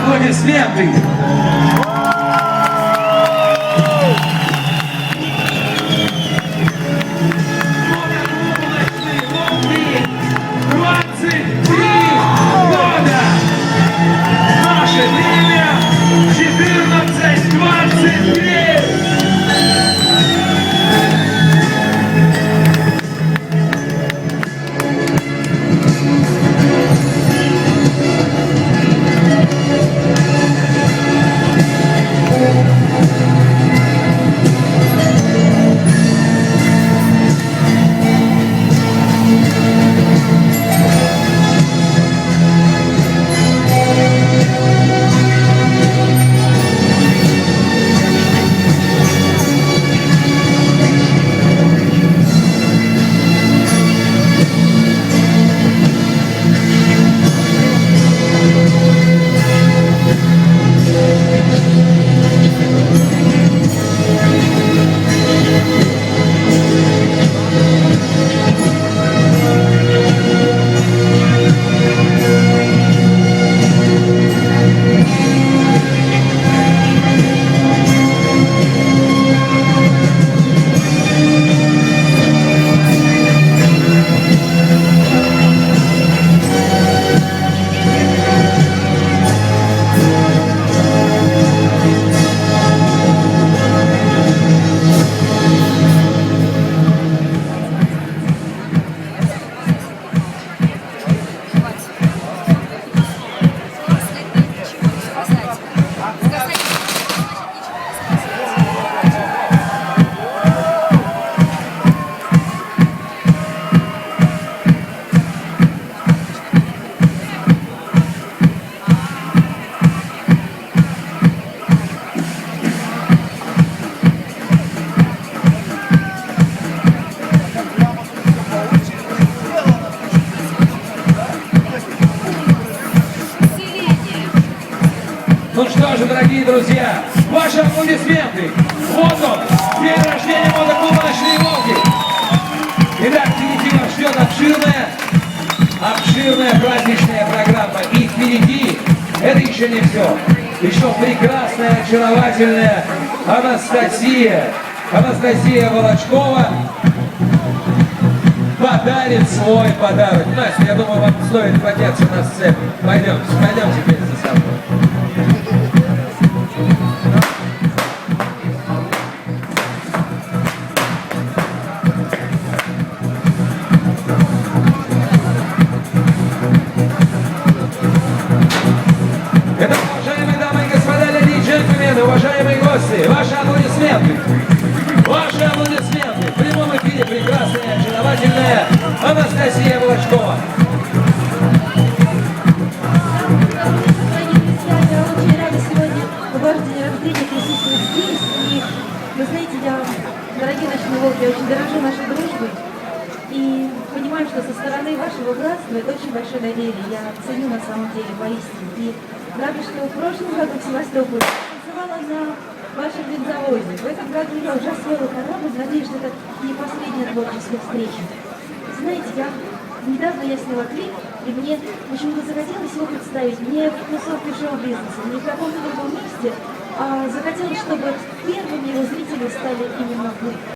аплодисменты. Наше время 14:23. Ну что же, дорогие друзья, ваши аплодисменты. Вот он, день рождения мотоклуба «Ночные волки». Итак, впереди вас ждет обширная праздничная программа. И впереди, это еще не все, еще прекрасная, очаровательная Анастасия Волочкова. подарит свой подарок. Настя, я думаю, вам стоит подняться на сцену. Пойдемте вместе со мной. Итак, уважаемые дамы и господа, леди и джентльмены, уважаемые гости, ваши аплодисменты. Ваши аплодисменты. В прямом эфире прекрасная, очаровательная Анастасия Волочкова. Я очень рада сегодня в ваш день рождения присутствовать здесь. И вы знаете, дорогие ночные волки, я очень дорожу нашей дружбой. И понимаю, что со стороны вашего братства это очень большое доверие. Я ценю на самом деле поистине. И рада, что в прошлом году в Севастополе танцевала на вашем бензовозе. В этом году я уже освоила корабль. Надеюсь, что это не последняя творческая встреча. Знаете, недавно я сняла клип, и мне почему-то захотелось его представить не в тусовке шоу-бизнеса, не в каком-то другом месте, а захотелось, чтобы первыми его зрителями стали именно вы.